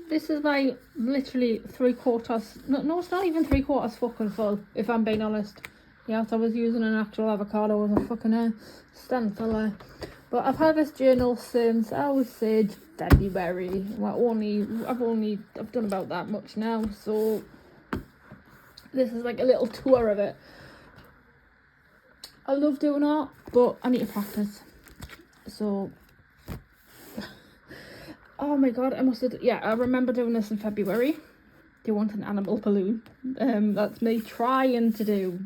This is like literally 3/4. No, it's not even 3/4 fucking full, if I'm being honest. Yes, I was using an actual avocado as a fucking stencil. But I've had this journal since, I would say, February. Well, I've done about that much now, so this is like a little tour of it. I love doing art, but I need to practice. So, oh my god, I remember doing this in February. Do you want an animal balloon? That's me trying to do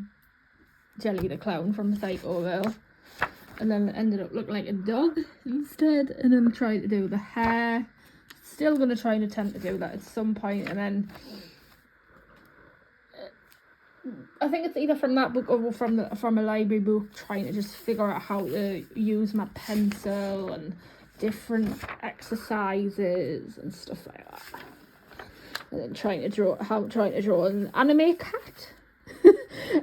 Jelly the Clown from Psycho Girl. And then it ended up looking like a dog instead. And I'm trying to do the hair. Still going to try and attempt to do that at some point. And then I think it's either from that book or from a library book, trying to just figure out how to use my pencil and different exercises and stuff like that. And then trying to draw an anime cat.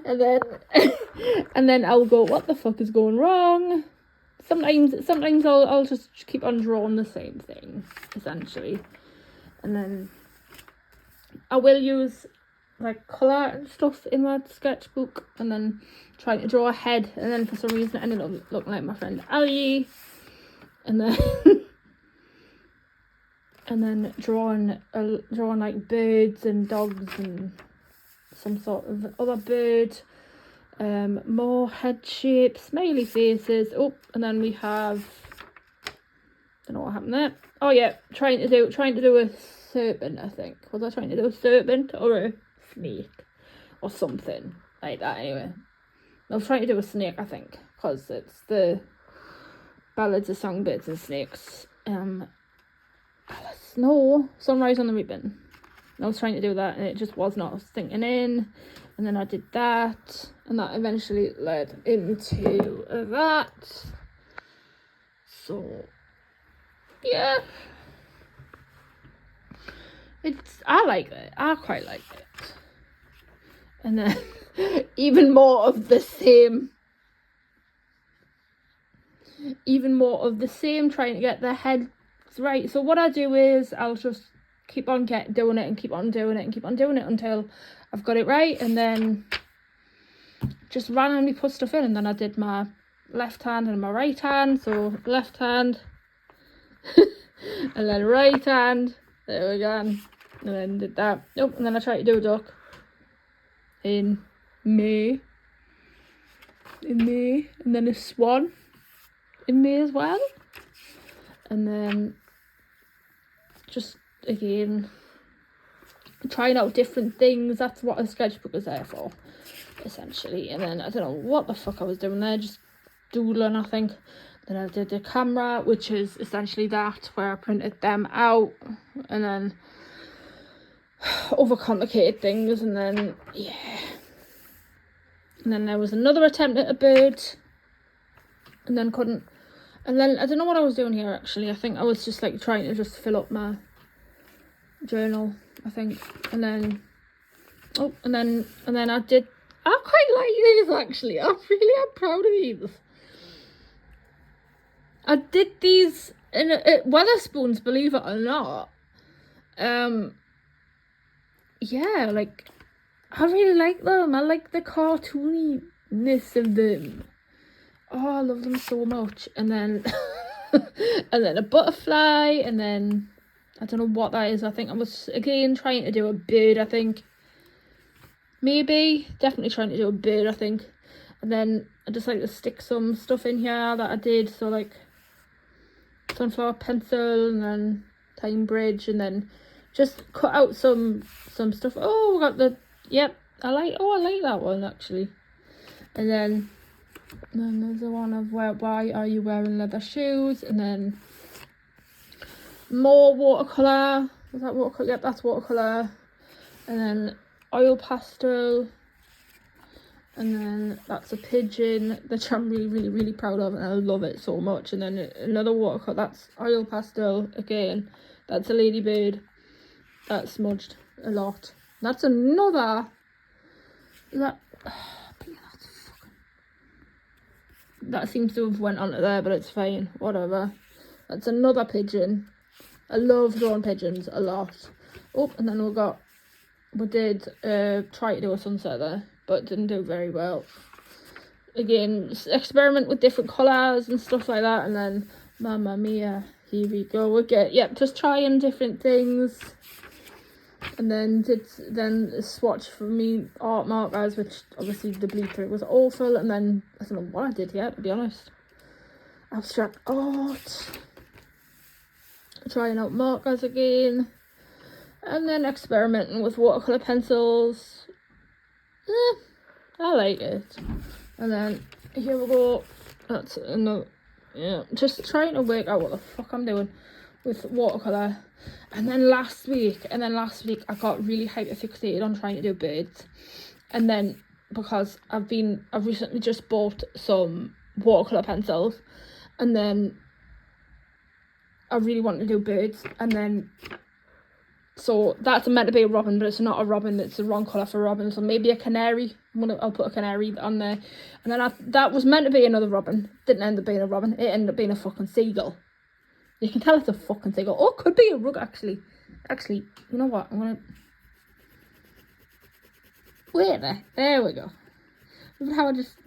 and then I'll go, what the fuck is going wrong? Sometimes I'll just keep on drawing the same thing, essentially. And then I will use like colour and stuff in my sketchbook, and then trying to draw a head, and then for some reason it ended up looking like my friend Ali. And then and then drawing like birds and dogs and some sort of other bird, more head shapes, smiley faces. Oh, and then we have, don't know what happened there. Oh yeah, trying to do a serpent. I think, was I trying to do a serpent or a snake or something like that? Anyway, I was trying to do a snake, I think, because it's the Ballads of Songbirds and Snakes. Snow, Sunrise on the Ribbon. I was trying to do that and it just was not sinking in. And then I did that, and that eventually led into that. So, yeah. I like it. I quite like it. And then even more of the same, trying to get the heads right. So what I do is I'll just keep on doing it and keep on doing it and keep on doing it until I've got it right, and then just randomly put stuff in. And then I did my left hand and my right hand. So left hand and then right hand. There we go. And then did that. Nope. And then I tried to do a duck in May. And then a swan in May as well. And then just again trying out different things. That's what a sketchbook is there for, essentially. And then I don't know what the fuck I was doing there, just doodling, I think. Then I did the camera, which is essentially that, where I printed them out, and then overcomplicated things. And then and then there was another attempt at a bird, and then couldn't. And then I don't know what I was doing here, actually. I think I was just like trying to just fill up my journal, I think. And then and then I quite like these, actually. I really am proud of these. I did these in Weatherspoons, believe it or not. Yeah, like, I really like them. I like the cartooniness of them. Oh, I love them so much. And then and then a butterfly, and then I don't know what that is. I think I was again trying to do a bird, I think. Definitely trying to do a bird, I think. And then I just like to stick some stuff in here that I did. So like sunflower pencil, and then time bridge, and then just cut out some stuff. Oh, we got the, yep, I like that one, actually. And then there's the one of why are you wearing leather shoes? And then more watercolour. Is that watercolour? Yep, that's watercolour. And then oil pastel. And then that's a pigeon, which I'm really, really, really proud of, and I love it so much. And then another watercolour, that's oil pastel again. That's a ladybird. That's smudged a lot. That's another. That seems to have went onto there, but it's fine. Whatever. That's another pigeon. I love drawing pigeons a lot. Oh, and then we did try to do a sunset there, but didn't do very well. Again, experiment with different colours and stuff like that, and then Mamma Mia, here we go again. Yep, just trying different things. And then did a swatch for me art markers, which obviously the bleed through was awful. And then I don't know what I did yet, to be honest. Abstract art, trying out markers again, and then experimenting with watercolor pencils. I like it. And then here we go. That's another. Yeah, just trying to work out what the fuck I'm doing with watercolor. And then last week I got really hyper fixated on trying to do birds. And then because I've recently just bought some watercolor pencils, and then I really want to do birds, and then so that's meant to be a robin, but it's not a robin, it's the wrong colour for a robin, so maybe a canary. I'll put a canary on there. And then that was meant to be another robin, didn't end up being a robin, it ended up being a fucking seagull. You can tell it's a fucking seagull. Oh, it could be a rug, actually. Actually, you know what, I'm gonna wait there we go. Look at how I just,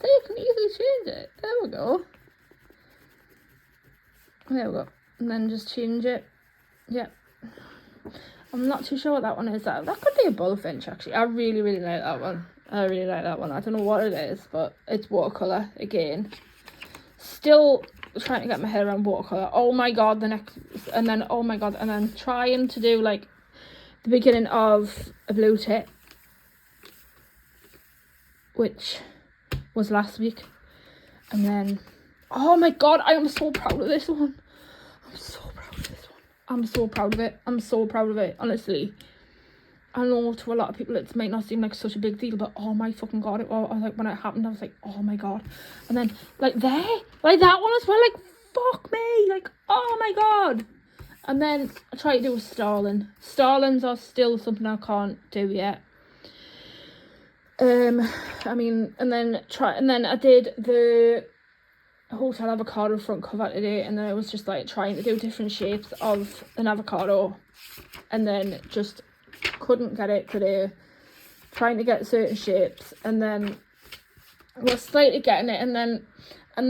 so you can easily change it. There we go. There we go. And then just change it. Yep. I'm not too sure what that one is. That could be a bullfinch, actually. I really, really like that one. I really like that one. I don't know what it is, but it's watercolour again. Still trying to get my head around watercolour. Oh my god, and then trying to do like the beginning of a blue tip, which was last week. And then, oh my god, I am so proud of this one. I'm so proud of this one. I'm so proud of it. I'm so proud of it, honestly. I know to a lot of people it might not seem like such a big deal, but oh my fucking god, like when it happened, I was like, oh my god. And then like that one as well, like fuck me, like oh my god. And then I tried to do a starling. Starlings are still something I can't do yet. I mean, and then I did the hotel avocado front cover today, and then I was just like trying to do different shapes of an avocado, and then just couldn't get it today, trying to get certain shapes, and then I was slightly getting it, and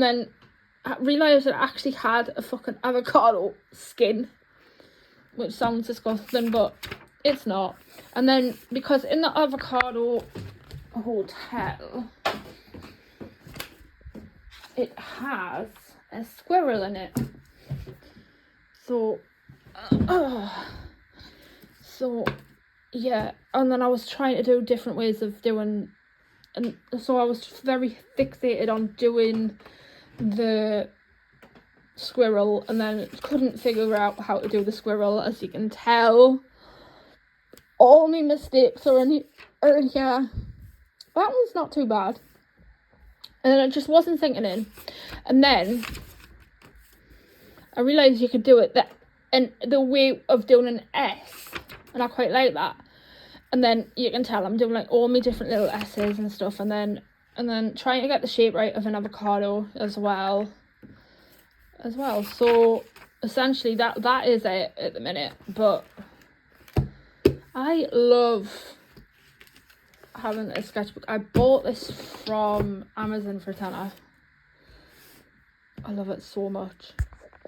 then I realised I actually had a fucking avocado skin, which sounds disgusting, but it's not. And then because in the avocado hotel it has a squirrel in it, so yeah. And then I was trying to do different ways of doing, and so I was very fixated on doing the squirrel, and then couldn't figure out how to do the squirrel, as you can tell. All my mistakes are in here. That one's not too bad. And then it just wasn't sinking in. And then I realised you could do it and the way of doing an S, and I quite like that. And then you can tell I'm doing like all my different little S's and stuff, and then trying to get the shape right of an avocado as well. So essentially that is it at the minute. But I love having a sketchbook. I bought this from Amazon for £10. I love it so much.